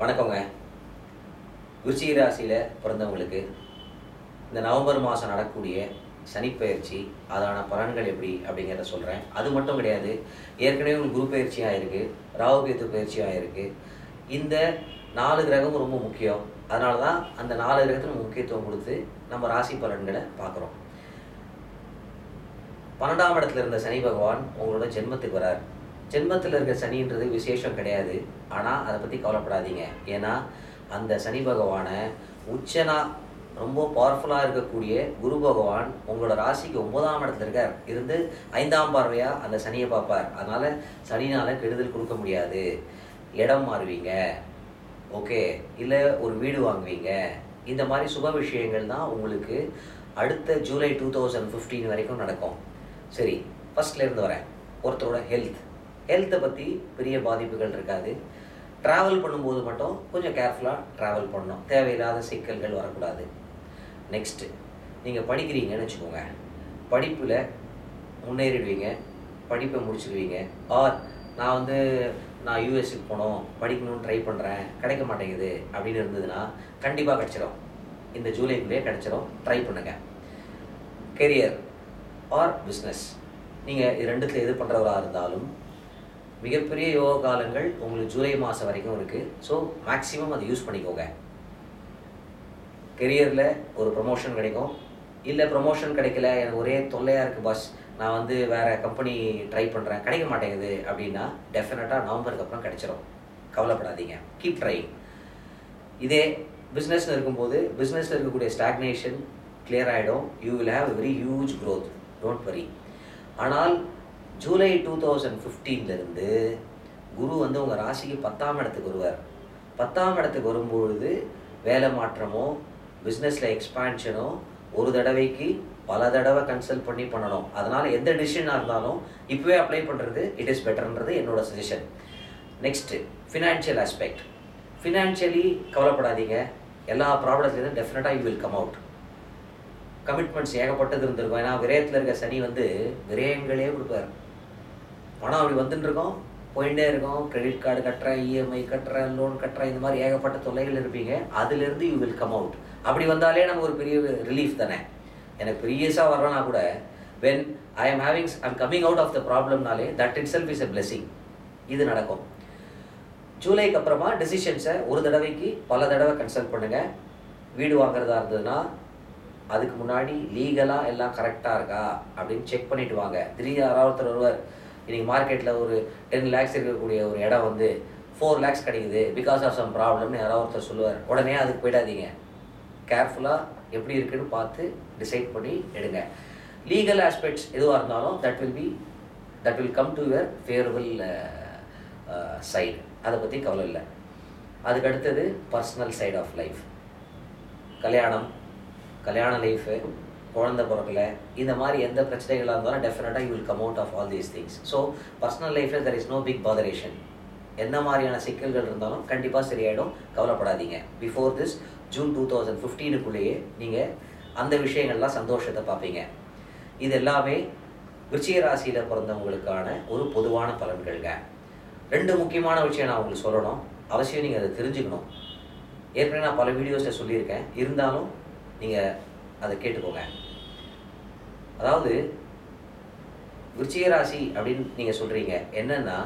வணக்கங்க. விருச்சிக ராசியில் பிறந்தவங்களுக்கு இந்த நவம்பர் மாதம் நடக்கக்கூடிய சனிப்பெயர்ச்சி அதான பலன்கள் எப்படி அப்படிங்கிறத சொல்கிறேன். அது மட்டும் கிடையாது, ஏற்கனவே உங்களுக்கு குரு பயிற்சி ஆகிருக்கு, ராகு கேது பயிற்சி ஆகிருக்கு. இந்த 4 கிரகமும் ரொம்ப முக்கியம். அதனால தான் அந்த 4 கிரகத்துக்கு முக்கியத்துவம் கொடுத்து நம்ம ராசி பலன்களை பார்க்குறோம். 12ஆம் இடத்துல இருந்த சனி பகவான் உங்களோட ஜென்மத்துக்கு வரார். ஜென்மத்தில் இருக்க சனின்றது விசேஷம் கிடையாது, ஆனால் அதை பற்றி கவலைப்படாதீங்க. ஏன்னா அந்த சனி பகவானை உச்சனா ரொம்ப பவர்ஃபுல்லாக இருக்கக்கூடிய குரு பகவான் உங்களோட ராசிக்கு 9ஆம் இடத்துல இருக்கார். இருந்து 5ஆம் பார்வையாக அந்த சனியை பார்ப்பார். அதனால் சனினால் கெடுதல் கொடுக்க முடியாது. இடம் மாறுவீங்க, ஓகே, இல்லை ஒரு வீடு வாங்குவீங்க. இந்த மாதிரி சுப விஷயங்கள் தான் உங்களுக்கு அடுத்த ஜூலை 2015 வரைக்கும் நடக்கும். சரி, ஃபஸ்ட்லேருந்து வரேன். ஒருத்தரோட ஹெல்த்தை பற்றி பெரிய பாதிப்புகள் இருக்காது. ட்ராவல் பண்ணும்போது மட்டும் கொஞ்சம் கேர்ஃபுல்லாக ட்ராவல் பண்ணணும். தேவையில்லாத சிக்கல்கள் வரக்கூடாது. நெக்ஸ்ட்டு, நீங்கள் படிக்கிறீங்கன்னு வச்சுக்கோங்க. படிப்பில் முன்னேறிடுவீங்க, படிப்பை முடிச்சிடுவீங்க. ஆர் நான் யூஎஸ்க்கு போகணும், படிக்கணும்னு ட்ரை பண்ணுறேன், கிடைக்க மாட்டேங்குது அப்படின்னு இருந்ததுன்னா கண்டிப்பாக கிடச்சிரும். இந்த ஜூலைக்குள்ளேயே கிடச்சிரும். ட்ரை பண்ணுங்கள். கெரியர் ஆர் பிஸ்னஸ், நீங்கள் இது ரெண்டுத்தில் எது பண்ணுறவராக இருந்தாலும் மிகப்பெரிய யோக காலங்கள் உங்களுக்கு ஜூலை மாதம் வரைக்கும் இருக்குது. ஸோ மேக்ஸிமம் அதை யூஸ் பண்ணிக்கோங்க. கெரியரில் ஒரு ப்ரொமோஷன் கிடைக்கும். இல்லை ப்ரொமோஷன் கிடைக்கல, எனக்கு ஒரே தொல்லையாக இருக்குது பாஸ், நான் வேறு கம்பெனி ட்ரை பண்ணுறேன், கிடைக்க மாட்டேங்குது அப்படின்னா டெஃபினட்டாக நவம்பருக்கு அப்புறம் கிடைச்சிரும். கவலைப்படாதீங்க, கீப் ட்ரைங். இதே பிஸ்னஸ்னு இருக்கும்போது பிஸ்னஸில் இருக்கக்கூடிய ஸ்டாக்னேஷன் கிளியர் ஆகிடும். You will have very huge growth, don't worry. ஆனால் ஜூலை 2015 குரு உங்கள் ராசிக்கு 10ஆம் இடத்துக்கு வருவார். 10ஆம் இடத்துக்கு வரும்பொழுது வேலை மாற்றமோ பிஸ்னஸில் எக்ஸ்பான்ஷனோ ஒரு தடவைக்கு பல தடவை கன்சல்ட் பண்ணி பண்ணணும். அதனால் எந்த டிசிஷனாக இருந்தாலும் இப்போவே அப்ளை பண்ணுறது இட் இஸ் பெட்டர்ன்றது என்னோட suggestion. Next, financial aspect. Financially கவலைப்படாதீங்க. எல்லா ப்ராப்ளத்துலேயும் டெஃபினட்டாக you will come out. Commitments ஏகப்பட்டது இருந்திருக்கும். ஏன்னா விரயத்தில் இருக்க சனி விரயங்களே கொடுப்பார். பணம் அப்படி வந்துட்டு இருக்கோம், போயிட்டே இருக்கும். கிரெடிட் கார்டு கட்டுறேன், இஎம்ஐ கட்டுறேன், லோன் கட்டுறேன், இந்த மாதிரி ஏகப்பட்ட தொல்லைகள் இருப்பீங்க. அதுலேருந்து யூ வில் கம் அவுட். அப்படி வந்தாலே நமக்கு ஒரு பெரிய ரிலீஃப் தானே. எனக்கு ப்ரீவியஸாக வரலனா கூட when I'm coming out of the ப்ராப்ளம்னாலே that itself is a blessing. இது நடக்கும். ஜூலைக்கு அப்புறமா டெசிஷன்ஸை ஒரு தடவைக்கு பல தடவை கன்சல்ட் பண்ணுங்கள். வீடு வாங்குறதா இருந்ததுன்னா அதுக்கு முன்னாடி லீகலாக எல்லாம் கரெக்டாக இருக்கா அப்படின்னு செக் பண்ணிவிட்டு வாங்க. திடீர்னு யாராவது ஒருவர் இன்றைக்கி மார்க்கெட்டில் ஒரு 10 lakhs இருக்கக்கூடிய ஒரு இடம் 4 lakhs கிடைக்குது பிகாஸ் ஆஃப் சம் ப்ராப்ளம்னு யாராவது ஒருத்தர் சொல்லுவார். உடனே அதுக்கு போயிடாதீங்க. கேர்ஃபுல்லாக எப்படி இருக்குன்னு பார்த்து டிசைட் பண்ணி எடுங்க. லீகல் ஆஸ்பெக்ட்ஸ் எதுவாக இருந்தாலும் that will come to your favourable side. அதை பற்றி கவலை இல்லை. அதுக்கு அடுத்தது பர்சனல் சைட் ஆஃப் லைஃப். கல்யாண லைஃபு, குழந்தை பிறக்கல, இந்த மாதிரி எந்த பிரச்சனைகளாக இருந்தாலும் டெஃபினட்டாக you will come out of all these things. So personal லைஃப்பில் there is no big botheration. எந்த மாதிரியான சிக்கல்கள் இருந்தாலும் கண்டிப்பாக சரியாயிடும். கவலைப்படாதீங்க. பிஃபோர் திஸ் ஜூன் 2015 நீங்கள் அந்த விஷயங்கள்லாம் சந்தோஷத்தை பார்ப்பீங்க. இது எல்லாமே விருச்சிக ராசியில் பிறந்தவங்களுக்கான ஒரு பொதுவான பலன்கள்ங்க. 2 முக்கியமான விஷயம் நான் உங்களுக்கு சொல்லணும். அவசியம் நீங்கள் அதை தெரிஞ்சுக்கணும். ஏற்கனவே நான் பல வீடியோஸில் சொல்லியிருக்கேன், இருந்தாலும் நீங்கள் அதை கேட்டுக்கோங்க. அதாவது விருச்சிக ராசி அப்படின்னு நீங்கள் சொல்கிறீங்க என்னென்னா,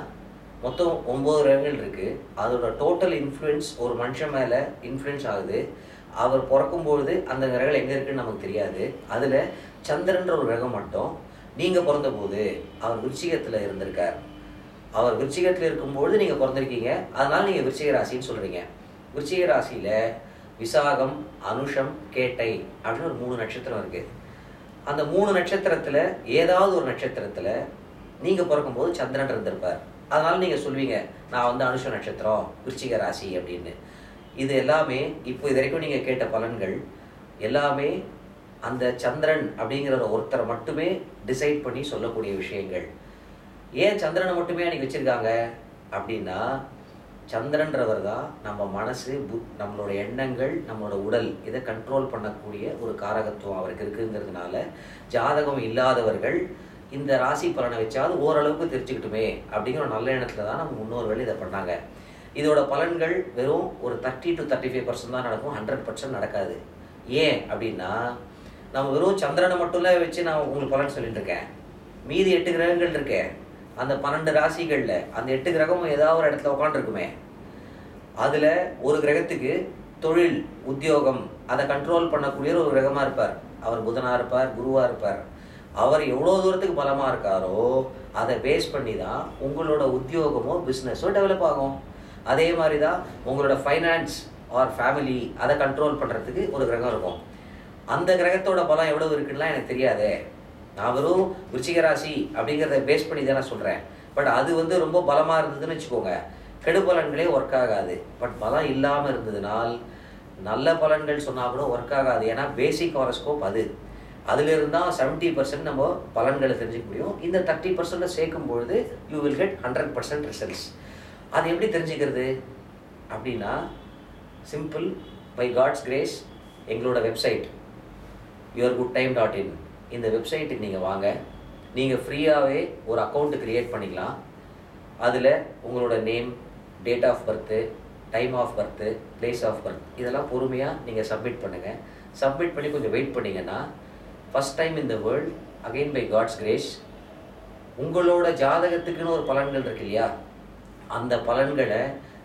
மொத்தம் 9 கிரகங்கள் இருக்குது. அதோட டோட்டல் இன்ஃப்ளூயன்ஸ் ஒரு மனுஷன் மேலே இன்ஃப்ளூயன்ஸ் ஆகுது. அவர் பிறக்கும்பொழுது அந்த கிரகங்கள் எங்கே இருக்குதுன்னு நமக்கு தெரியாது. அதில் சந்திரன்ற ஒரு கிரகம் மட்டும் நீங்கள் பிறந்தபோது அவர் விருச்சிகத்தில் இருந்திருக்கார். அவர் விருச்சிகத்தில் இருக்கும்பொழுது நீங்கள் பிறந்திருக்கீங்க. அதனால் நீங்கள் விருச்சிக ராசின்னு சொல்கிறீங்க. விருச்சிக ராசியில் விசாகம், அனுஷம், கேட்டை அப்படின்னு ஒரு 3 நட்சத்திரம் இருக்குது. அந்த 3 நட்சத்திரத்தில் ஏதாவது ஒரு நட்சத்திரத்தில் நீங்கள் பிறக்கும்போது சந்திரன் இருந்திருப்பார். அதனால் நீங்கள் சொல்வீங்க நான் அனுஷ நட்சத்திரம் விருச்சிக ராசி அப்படின்னு. இது எல்லாமே இப்போ இது வரைக்கும் நீங்கள் கேட்ட பலன்கள் எல்லாமே அந்த சந்திரன் அப்படிங்கிற ஒருத்தரை மட்டுமே டிசைட் பண்ணி சொல்லக்கூடிய விஷயங்கள். ஏன் சந்திரனை மட்டுமே அன்றைக்கி வச்சுருக்காங்க அப்படின்னா, சந்திரன்றவர் தான் நம்ம மனசு, நம்மளோட எண்ணங்கள், நம்மளோட உடல் இதை கண்ட்ரோல் பண்ணக்கூடிய ஒரு காரகத்துவம் அவருக்கு இருக்குங்கிறதுனால ஜாதகம் இல்லாதவர்கள் இந்த ராசி பலனை வச்சாவது ஓரளவுக்கு தெரிஞ்சுக்கிட்டுமே அப்படிங்கிற ஒரு நல்ல எண்ணத்தில் தான் நம்ம முன்னோர்கள் இதை பண்ணாங்க. இதோட பலன்கள் வெறும் ஒரு 30 to 35% தான் நடக்கும், 100% நடக்காது. ஏன் அப்படின்னா நம்ம வெறும் சந்திரனை மட்டும்ல வச்சு நான் உங்களுக்கு பலன் சொல்லிட்டு இருக்கேன். மீதி 8 கிரகங்கள் இருக்கேன், அந்த 12 ராசிகளில் அந்த 8 கிரகமும் ஏதாவது ஒரு இடத்துல உட்காந்துருக்குமே. அதில் ஒரு கிரகத்துக்கு தொழில் உத்தியோகம் அதை கண்ட்ரோல் பண்ணக்கூடிய ஒரு கிரகமாக இருப்பார். அவர் புதனாக இருப்பார், குருவாக இருப்பார். அவர் எவ்வளோ தூரத்துக்கு பலமாக இருக்காரோ அதை பேஸ் பண்ணி தான் உங்களோட உத்தியோகமோ பிஸ்னஸோ டெவலப் ஆகும். அதே மாதிரி தான் உங்களோட ஃபைனான்ஸ் ஆர் ஃபேமிலி அதை கண்ட்ரோல் பண்ணுறதுக்கு ஒரு கிரகம் இருக்கும். அந்த கிரகத்தோட பலம் எவ்வளோ இருக்குன்னா எனக்கு தெரியாதே. நான் வெறும் விருச்சிக ராசி அப்படிங்கிறத பேஸ் பண்ணி தான் நான் சொல்கிறேன். பட் அது வந்து ரொம்ப பலமாக இருந்ததுன்னு வச்சுக்கோங்க, கெடுபலன்களே ஒர்க் ஆகாது. பட் பலம் இல்லாமல் இருந்ததுனால் நல்ல பலன்கள் சொன்னால் கூட ஒர்க் ஆகாது. ஏன்னா பேசிக் ஹாரோஸ்கோப் அதிலிருந்து தான் 70% நம்ம பலன்களை தெரிஞ்சுக்க முடியும். இந்த 30% சேர்க்கும் பொழுது யூ வில் கெட் 100% ரிசல்ட்ஸ். அது எப்படி தெரிஞ்சுக்கிறது அப்படின்னா சிம்பிள், பை காட்ஸ் கிரேஸ் எங்களோட வெப்சைட் yourgoodtime.in இந்த வெப்சைட்டுக்கு நீங்கள் வாங்க. நீங்கள் ஃப்ரீயாகவே ஒரு அக்கௌண்ட்டு க்ரியேட் பண்ணிக்கலாம். அதில் உங்களோட name, date of birth, time of birth, place of birth இதெல்லாம் பொறுமையாக நீங்கள் சப்மிட் பண்ணுங்கள். சப்மிட் பண்ணி கொஞ்சம் வெயிட் பண்ணிங்கன்னா first time in the world again by God's grace உங்களோட ஜாதகத்துக்குன்னு ஒரு பலன்கள் இருக்கு இல்லையா, அந்த பலன்களை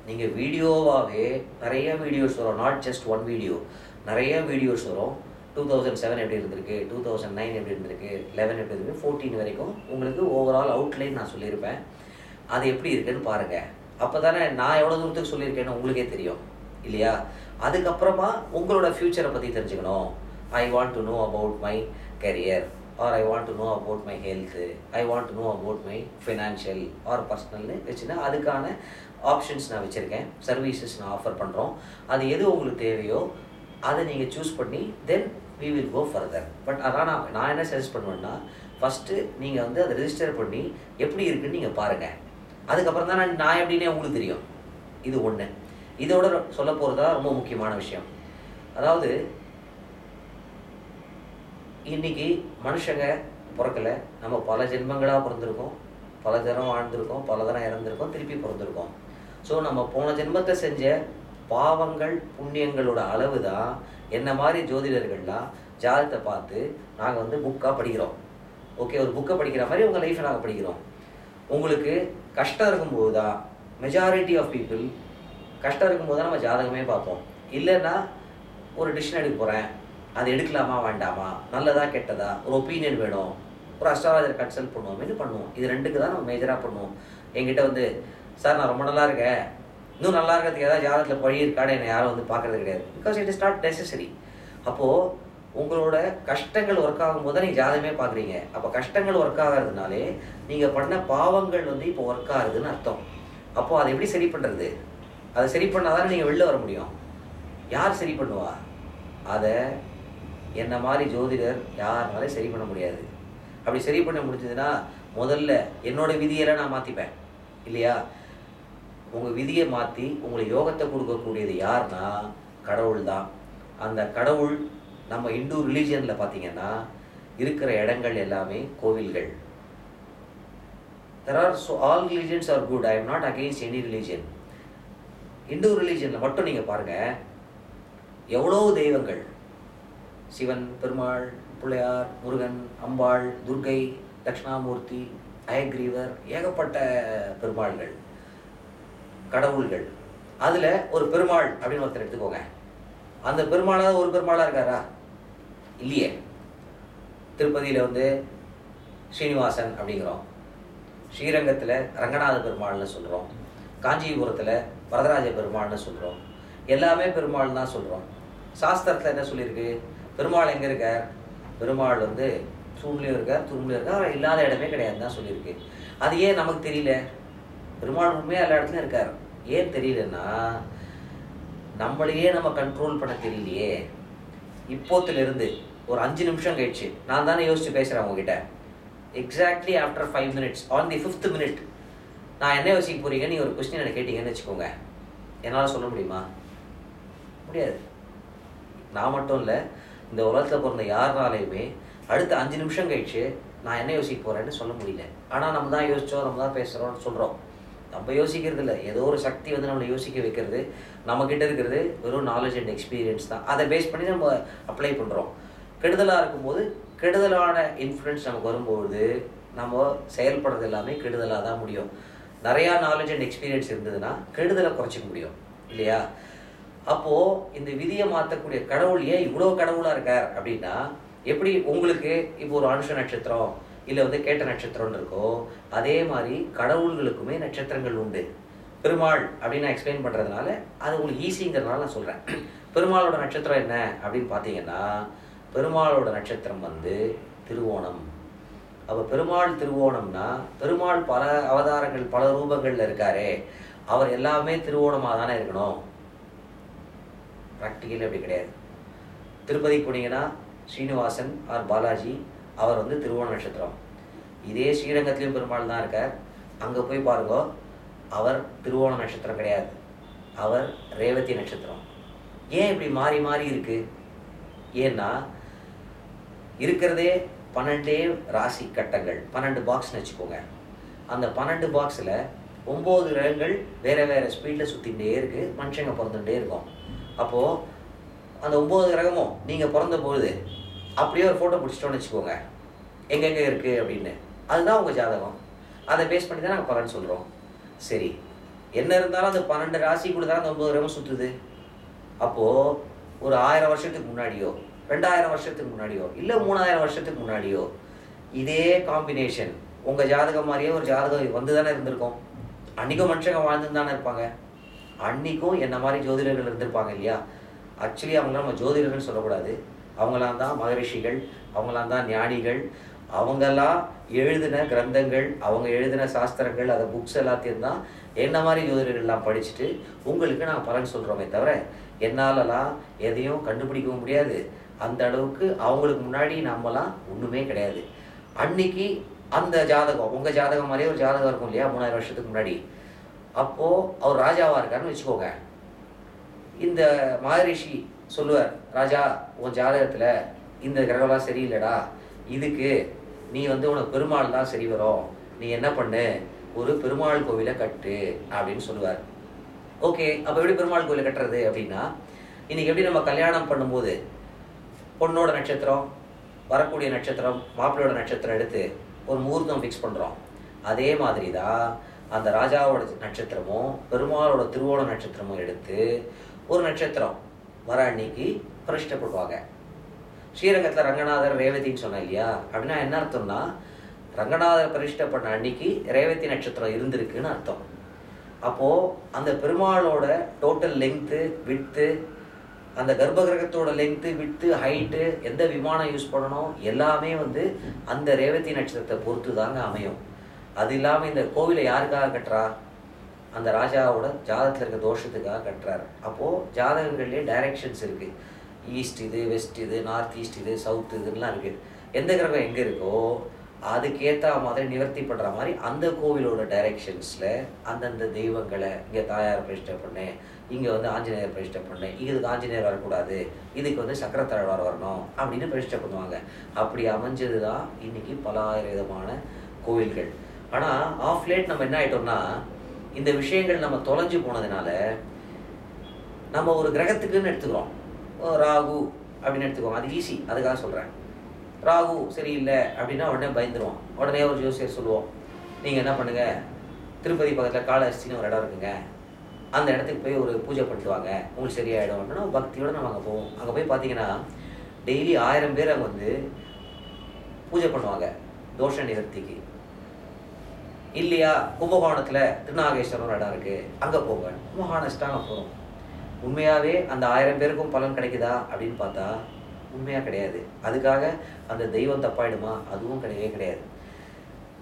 நீங்கள் வீடியோவாகவே நிறைய வீடியோஸ் வரும். நாட் ஜஸ்ட் ஒன் வீடியோ, நிறைய வீடியோஸ் வரும். 2007 எப்படி இருந்திருக்கு, 2009 எப்படி இருந்திருக்கு, 11 எப்படி இருக்கு, 14 வரைக்கும் உங்களுக்கு ஓவரால் அவுட்லைன் நான் சொல்லியிருப்பேன். அது எப்படி இருக்குன்னு பாருங்கள். அப்போ தானே நான் எவ்வளோ தூரத்துக்கு சொல்லியிருக்கேன்னு உங்களுக்கே தெரியும் இல்லையா. அதுக்கப்புறமா உங்களோட ஃப்யூச்சரை பற்றி தெரிஞ்சுக்கணும். I want to know about my career or I want to know about my health, I want to know about my financial or பர்சனல்னு வச்சுன்னா அதுக்கான ஆப்ஷன்ஸ் நான் வச்சுருக்கேன். சர்வீசஸ் நான் ஆஃபர் பண்ணுறோம். அது எது உங்களுக்கு தேவையோ அதை நீங்கள் சூஸ் பண்ணி தென் we will go further. But அதான் நான் என்ன சஜஸ்ட் பண்ணுவேன்னா, ஃபஸ்ட்டு நீங்கள் வந்து அதை ரெஜிஸ்டர் பண்ணி எப்படி இருக்குன்னு நீங்கள் பாருங்கள். அதுக்கப்புறம் தான் நான் எப்படின்னே உங்களுக்கு தெரியும். இது ஒன்று. இதோட சொல்ல போகிறதா ரொம்ப முக்கியமான விஷயம். அதாவது இன்றைக்கி மனுஷங்க பிறக்கலை, நம்ம பல ஜென்மங்களாக பிறந்திருக்கோம், பல தரம் வாழ்ந்திருக்கோம், பல தரம் இறந்துருக்கோம், திருப்பி பிறந்திருக்கோம். ஸோ நம்ம போன ஜென்மத்தை செஞ்ச பாவங்கள் புண்ணியங்களோட அளவு தான் என்ன மாதிரி ஜோதிடர்கள்லாம் ஜாதகத்தை பார்த்து நாங்கள் வந்து புக்காக படிக்கிறோம். ஓகே, ஒரு புக்கை படிக்கிற மாதிரி உங்கள் லைஃப்பை நாங்கள் படிக்கிறோம். உங்களுக்கு கஷ்டம் இருக்கும்போது தான் மெஜாரிட்டி ஆஃப் பீப்புள் கஷ்டம் இருக்கும்போது தான் நம்ம ஜாதகமே பார்ப்போம். இல்லைன்னா ஒரு டிசிஷன் எடுக்க போகிறேன், அது எடுக்கலாமா வேண்டாமா, நல்லதா கெட்டதா, ஒரு ஒப்பீனியன் வேணும், ஒரு அஸ்ட்ராலஜர் கன்சல்ட் பண்ணுவோம். இது ரெண்டுக்கு தான் நம்ம மேஜராக பண்ணுவோம். என்கிட்ட வந்து சார் நான் ரொம்ப நல்லா இருக்கேன், இன்னும் நல்லா இருக்கிறதுக்கு ஏதாவது ஜாதகத்தில் பழி இருக்கான்னு என்னை யாரும் வந்து பார்க்குறது கிடையாது. Because it is not necessary. அப்போது உங்களோட கஷ்டங்கள் ஒர்க் ஆகும்போது தான் நீங்கள் ஜாதகமே பார்க்குறீங்க. அப்போ கஷ்டங்கள் ஒர்க் ஆகிறதுனாலே நீங்கள் பண்ண பாவங்கள் வந்து இப்போ ஒர்க் ஆகுதுன்னு அர்த்தம். அப்போது அதை எப்படி சரி பண்ணுறது? அதை சரி பண்ணால் தானே நீங்கள் வெளில வர முடியும். யார் சரி பண்ணுவா? அதை என்ன மாதிரி ஜோதிடர் யாருனாலே சரி பண்ண முடியாது. அப்படி சரி பண்ண முடிஞ்சதுன்னா முதல்ல என்னோடய விதியெல்லாம் நான் மாற்றிப்பேன் இல்லையா. உங்கள் விதியை மாற்றி உங்களுக்கு யோகத்தை கொடுக்கக்கூடியது யாருன்னா கடவுள் தான். அந்த கடவுள் நம்ம இந்து ரிலீஜியனில் பார்த்தீங்கன்னா இருக்கிற இடங்கள் எல்லாமே கோவில்கள். There are all religions are good. I am not against any religion. Hindu ரிலீஜியனில் மட்டும் நீங்கள் பாருங்கள், எவ்வளோ தெய்வங்கள், சிவன், பெருமாள், பிள்ளையார், முருகன், அம்பாள், துர்கை, தட்சிணாமூர்த்தி, அயக்ரீவர், ஏகப்பட்ட பெருமாள்கள், கடவுள்கள். அதில் ஒரு பெருமாள் அப்படின்னு ஒருத்தர் எடுத்துக்கோங்க. அந்த பெருமாளாக ஒரு பெருமாளாக இருக்காரா? இல்லையே. திருப்பதியில் வந்து ஸ்ரீனிவாசன் அப்படிங்கிறோம், ஸ்ரீரங்கத்தில் ரங்கநாத பெருமாள்னு சொல்கிறோம், காஞ்சிபுரத்தில் வரதராஜ பெருமாள்னு சொல்கிறோம். எல்லாமே பெருமாள் தான் சொல்கிறோம். சாஸ்திரத்தில் என்ன சொல்லியிருக்கு? பெருமாள் எங்கே இருக்கார்? பெருமாள் வந்து தூண்லேயும் இருக்கார், தூண்லேயும் இருக்கார், அவர் இல்லாத இடமே கிடையாது தான் சொல்லியிருக்கு. அது ஏன் நமக்கு தெரியல? பெருமாள் உண்மையாக எல்லா இடத்துலையும் இருக்கார். ஏன் தெரியலன்னா நம்மளையே நம்ம கண்ட்ரோல் பண்ண தெரியலையே. இப்போத்துலேருந்து ஒரு 5 நிமிஷம் கழிச்சு நான் தானே யோசிச்சு பேசுகிறேன் உங்ககிட்ட. Exactly after 5 minutes on the 5th minute நான் என்ன யோசிக்க போறீங்க நீங்கள் ஒரு கொஸ்டின் எனக்கு கேட்டீங்கன்னு வச்சுக்கோங்க. என்னால் சொல்ல முடியுமா? முடியாது. நான் மட்டும் இல்லை, இந்த உலகத்தில் பிறந்த யாருனாலையுமே அடுத்த 5 நிமிஷம் கழிச்சு நான் என்ன யோசிக்க போகிறேன்னு சொல்ல முடியல. ஆனால் நம்ம தான் யோசித்தோம், நம்ம தான் பேசுகிறோம்னு சொல்கிறோம். நம்ம யோசிக்கிறது இல்லை, ஏதோ ஒரு சக்தி வந்து நம்மளை யோசிக்க வைக்கிறது. நம்மக்கிட்ட இருக்கிறது வெறும் நாலேஜ் அண்ட் எக்ஸ்பீரியன்ஸ் தான். அதை பேஸ் பண்ணி நம்ம அப்ளை பண்ணுறோம். கெடுதலாக இருக்கும்போது கெடுதலான இன்ஃப்ளூயன்ஸ் நமக்கு வரும்போது நம்ம செயல்படுறது எல்லாமே கெடுதலாக தான் முடியும். நிறையா நாலேஜ் அண்ட் எக்ஸ்பீரியன்ஸ் இருந்ததுன்னா கெடுதலை குறைச்சிக்க முடியும் இல்லையா? அப்போது இந்த விதியை மாற்றக்கூடிய கடவுள் ஏன் இவ்வளோ கடவுளாக இருக்கார் அப்படின்னா, எப்படி உங்களுக்கு இப்போ ஒரு அனுஷ நட்சத்திரம் இல்லை வந்து கேட்ட நட்சத்திரம்னு இருக்கோ, அதே மாதிரி கடவுள்களுக்குமே நட்சத்திரங்கள் உண்டு. பெருமாள் அப்படின்னு நான் எக்ஸ்பிளைன் பண்ணுறதுனால அது உங்களுக்கு ஈஸிங்கிறதுனால நான் சொல்கிறேன். பெருமாளோட நட்சத்திரம் என்ன அப்படின்னு பார்த்தீங்கன்னா, பெருமாளோட நட்சத்திரம் வந்து திருவோணம். அப்போ பெருமாள் திருவோணம்னா, பெருமாள் பல அவதாரங்கள் பல ரூபங்களில் இருக்காரே, அவர் எல்லாமே திருவோணமாக தானே இருக்கணும். ப்ராக்டிக்கலி அப்படி கிடையாது. திருப்பதி போனீங்கன்னா ஸ்ரீனிவாசன் ஆர் பாலாஜி, அவர் வந்து திருவோண நட்சத்திரம். இதே ஸ்ரீரங்கத்திலையும் பெருமாள் தான் இருக்கார். அங்கே போய் பாருங்க, அவர் திருவோண நட்சத்திரம் கிடையாது, அவர் ரேவதி நட்சத்திரம். ஏன் இப்படி மாறி மாறி இருக்கு? ஏன்னா இருக்கிறதே 12 ராசி கட்டங்கள், 12 பாக்ஸ்னு வச்சுக்கோங்க. அந்த 12 பாக்ஸில் 9 கிரகங்கள் வேறு வேறு ஸ்பீடில் சுற்றிகிட்டே இருக்குது, மனுஷங்க பிறந்துகிட்டே இருக்கும். அப்போது அந்த 9 கிரகமும் நீங்கள் பிறந்த பொழுது அப்படியே ஒரு ஃபோட்டோ பிடிச்சிட்டோன்னு வச்சுக்கோங்க, எங்கெங்கே இருக்குது அப்படின்னு. அதுதான் உங்கள் ஜாதகம். அதை பேஸ் பண்ணி தான் நாங்கள் பலன் சொல்கிறோம். சரி, என்ன இருந்தாலும் அந்த 12 ராசி கூட தான் அந்த 9 கிரகம் சுற்றுது. அப்போது ஒரு 1000 வருஷத்துக்கு முன்னாடியோ 2000 வருஷத்துக்கு முன்னாடியோ இல்லை 3000 வருஷத்துக்கு முன்னாடியோ இதே காம்பினேஷன் உங்கள் ஜாதகம் மாதிரியே ஒரு ஜாதகம் வந்து தானே இருந்திருக்கும். அன்றைக்கும் மனுஷங்க வாழ்ந்துன்னு தானே இருப்பாங்க. அன்றைக்கும் என்ன மாதிரி ஜோதிடர்கள் இருந்திருப்பாங்க இல்லையா? ஆக்சுவலி அவங்களாம் நம்ம ஜோதிடர்கள்னு சொல்லக்கூடாது. அவங்களாம் தான் மகரிஷிகள், அவங்களாம் தான் ஞானிகள். அவங்கெல்லாம் எழுதின கிரந்தங்கள், அவங்க எழுதின சாஸ்திரங்கள், அதை புக்ஸ் எல்லாத்தையும் தான் என்ன மாதிரி ஜோதிடர்கள்லாம் படிச்சுட்டு உங்களுக்கு நான் பலன் சொல்கிறோமே தவிர, என்னாலலாம் எதையும் கண்டுபிடிக்கவும் முடியாது. அந்த அளவுக்கு அவங்களுக்கு முன்னாடி நம்மலாம் ஒன்றுமே கிடையாது. அன்னைக்கு அந்த ஜாதகம் உங்கள் ஜாதகம் மாதிரியே ஒரு ஜாதகம் இருக்கும் இல்லையா 3000 வருஷத்துக்கு முன்னாடி. அப்போது அவர் ராஜாவாக இருக்காருன்னு வச்சுக்கோங்க. இந்த மகரிஷி சொல்லுவார், ராஜா உன் ஜாதகத்தில் இந்த கிரகம்லாம் சரியில்லைடா, இதுக்கு நீ வந்து உனக்கு பெருமாள் தான் சரி வரும், நீ என்ன பண்ணு, ஒரு பெருமாள் கோவிலை கட்டு அப்படின்னு சொல்லுவார். ஓகே, அப்போ எப்படி பெருமாள் கோவிலை கட்டுறது அப்படின்னா, இன்றைக்கி எப்படி நம்ம கல்யாணம் பண்ணும்போது பொண்ணோட நட்சத்திரம், வரக்கூடிய நட்சத்திரம், மாப்பிள்ளையோட நட்சத்திரம் எடுத்து ஒரு முகூர்த்தம் ஃபிக்ஸ் பண்ணுறோம். அதே மாதிரி தான் அந்த ராஜாவோட நட்சத்திரமும் பெருமாளோட திருவோண நட்சத்திரமும் எடுத்து ஒரு நட்சத்திரம் வர அன்னைக்கு பிரதிஷ்டப்படுவாங்க. ஸ்ரீரங்கத்தில் ரங்கநாதர் ரேவதின்னு சொன்னேன் இல்லையா? அப்படின்னா என்ன அர்த்தம்னா, ரங்கநாதர் பிரதிஷ்டை பண்ண அன்னைக்கு ரேவதி நட்சத்திரம் இருந்திருக்குன்னு அர்த்தம். அப்போது அந்த பெருமாளோட டோட்டல் லெங்க்த்து, விட்த்து, அந்த கர்ப்பகிரகத்தோட லெங்க்த்து, விட்த்து, ஹைட்டு, எந்த விமானம் யூஸ் பண்ணணும் எல்லாமே வந்து அந்த ரேவதி நட்சத்திரத்தை பொறுத்து தாங்க அமையும். அது இல்லாமல் இந்த கோவிலை யாருக்காக கட்டுறா? அந்த ராஜாவோட ஜாதகத்தில் இருக்க தோஷத்துக்காக கட்டுறாரு. அப்போது ஜாதகங்கள்லேயே டைரெக்ஷன்ஸ் இருக்குது. ஈஸ்ட் இது, வெஸ்ட் இது, நார்த் ஈஸ்ட் இது, சவுத் இதுலாம் இருக்குது. எந்த கிரகம் எங்கே இருக்கோ அதுக்கேற்ற மாதிரி நிவர்த்தி பண்ணுற மாதிரி அந்த கோவிலோட டைரெக்ஷன்ஸில் அந்தந்த தெய்வங்களை, இங்கே தாயார் பிரதிஷ்டை பண்ணேன், இங்கே வந்து ஆஞ்சநேயர் பிரதிஷ்டை பண்ணேன், இதுக்கு ஆஞ்சநேயர் வரக்கூடாது, இதுக்கு வந்து சக்கரத்தாழ்வார் வரணும் அப்படின்னு பிரதிஷ்டை பண்ணுவாங்க. அப்படி அமைஞ்சது தான் இன்றைக்கி பல ஆயிரம் விதமான கோவில்கள். ஆனால் ஆஃப் லேட் நம்ம என்ன ஆகிட்டோம்னா, இந்த விஷயங்கள் நம்ம தொலைஞ்சு போனதுனால நம்ம ஒரு கிரகத்துக்குன்னு எடுத்துக்கிறோம். ராகு அப்படின்னு எடுத்துக்கோங்க, அது ஈஸி, அதுக்காக சொல்கிறேன். ராகு சரியில்லை அப்படின்னா உடனே பயந்துருவோம். உடனே ஒரு ஜோசியர் சொல்லுவோம், நீங்கள் என்ன பண்ணுங்கள், திருப்பதி பக்கத்தில் காளஹஸ்தின்னு ஒரு இடம் இருக்குங்க, அந்த இடத்துக்கு போய் ஒரு பூஜை பண்ணிட்டு வாங்க, உங்களுக்கு சரியாயிடும் அப்படின்னா பக்தியோடு நம்ம அங்கே போவோம். அங்கே போய் பார்த்தீங்கன்னா டெய்லி 1000 பேர் அங்கே வந்து பூஜை பண்ணுவாங்க தோஷ நிவர்த்திக்கு. இல்லையா, கும்பகோணத்தில் திருநாகேஸ்வரம் இடம் இருக்குது, அங்கே போங்க, ரொம்ப ஹானஸ்ட்டாக போகிறோம். உண்மையாகவே அந்த 1000 பேருக்கும் பலன் கிடைக்குதா அப்படின்னு பார்த்தா உண்மையாக கிடையாது. அதுக்காக அந்த தெய்வம் தப்பாயிடுமா? அதுவும் கிடையவே கிடையாது.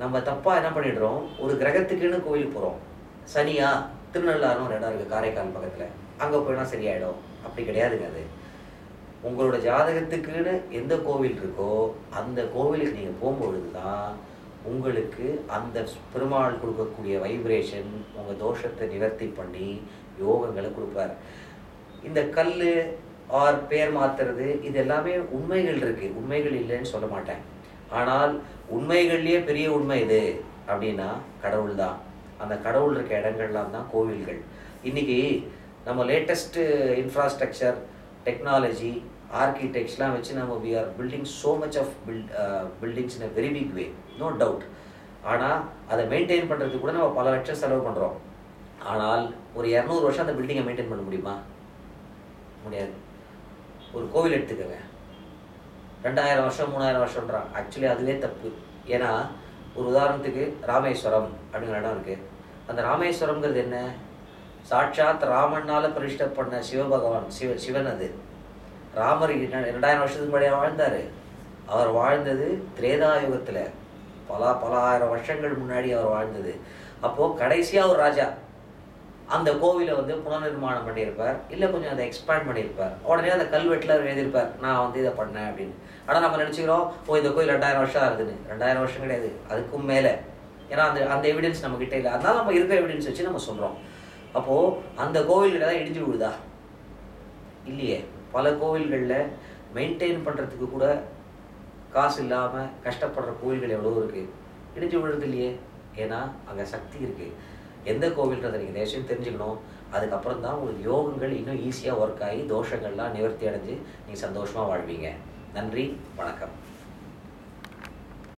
நம்ம தப்பாக என்ன பண்ணிடுறோம், ஒரு கிரகத்துக்குன்னு கோயிலுக்கு போகிறோம். சனியா, திருநள்ளாறுன்னு ஒரு இடம் இருக்குது காரைக்கால் பக்கத்தில், அங்கே போயினா சரியாயிடும். அப்படி கிடையாதுங்க. அது உங்களோட ஜாதகத்துக்குன்னு எந்த கோவில் இருக்கோ அந்த கோவிலுக்கு நீங்கள் போகும்பொழுது தான் உங்களுக்கு அந்த பெருமாள் கொடுக்கக்கூடிய வைப்ரேஷன் உங்கள் தோஷத்தை நிவர்த்தி பண்ணி யோகங்களை கொடுப்பார். இந்த கல் ஆர் பேர் மாற்றுறது இது எல்லாமே உண்மைகள் இருக்குது, உண்மைகள் இல்லைன்னு சொல்ல மாட்டேன். ஆனால் உண்மைகள்லேயே பெரிய உண்மை இது அப்படின்னா கடவுள் தான். அந்த கடவுள் இருக்க இடங்கள்லாம் தான் கோவில்கள். இன்றைக்கி நம்ம லேட்டஸ்ட்டு இன்ஃப்ராஸ்ட்ரக்சர், டெக்னாலஜி, ஆர்கிடெக்ட்ஸ்லாம் வச்சு நம்ம we are building so much of buildings in a very big way, no doubt. ஆனால் அதை மெயின்டைன் பண்ணுறதுக்கு கூட நம்ம பல லட்சம் செலவு பண்ணுறோம். ஆனால் ஒரு 200 வருஷம் அந்த பில்டிங்கை மெயின்டைன் பண்ண முடியுமா? முடியாது. ஒரு கோவில் எடுத்துக்கோங்க, 2000 வருஷம் 3000 வருஷம்ன்றான். ஆக்சுவலி அதுவே தப்பு. ஏன்னா ஒரு உதாரணத்துக்கு ராமேஸ்வரம் அப்படிங்கிற இடம் இருக்குது. அந்த ராமேஸ்வரம்ங்கிறது என்ன? சாட்சாத் ராமனால் பிரதிஷ்டை பண்ண சிவபகவான், சிவன். அது ராமர் 2000 வருஷத்துக்கு முன்னாடியாக வாழ்ந்தார். அவர் வாழ்ந்தது திரேதாயுகத்தில், பல ஆயிரம் வருஷங்கள் முன்னாடி அவர் வாழ்ந்தது. அப்போது கடைசியாக ஒரு ராஜா அந்த கோவிலை வந்து புனர்நிர்மாணம் பண்ணியிருப்பார், இல்லை கொஞ்சம் அதை எக்ஸ்பேண்ட் பண்ணியிருப்பார். உடனே அந்த கல்வெட்டில் அவர் எழுதியிருப்பார், நான் வந்து இதை பண்ணேன் அப்படின்னு. ஆனால் நம்ம நினச்சிக்கிறோம், இந்த கோயில் 2000 வருஷம் ஆகுதுன்னு. 2000 வருஷம் கிடையாது, அதுக்கும் மேலே. ஏன்னா அந்த எவிடன்ஸ் நம்மக்கிட்ட இல்லை. அதனால நம்ம இருக்கிற எவிடன்ஸ் வச்சு நம்ம சொல்கிறோம். அப்போது அந்த கோவில்கள் தான் இடிஞ்சு விழுதா? இல்லையே. பல கோவில்களில் மெயின்டைன் பண்ணுறதுக்கு கூட காசு இல்லாமல் கஷ்டப்படுற கோவில்கள் எவ்வளோ இருக்குது, இடிஞ்சு விழுறது இல்லையே. ஏன்னா அங்கே சக்தி இருக்குது. எந்த கோவில்ன்றதை நீங்கள் தேசியம் தெரிஞ்சுக்கணும். அதுக்கப்புறம் தான் உங்களுக்கு யோகங்கள் இன்னும் ஈஸியாக ஒர்க் ஆகி தோஷங்கள்லாம் நிவர்த்தி அடைஞ்சு நீங்கள் சந்தோஷமாக வாழ்வீங்க. நன்றி, வணக்கம்.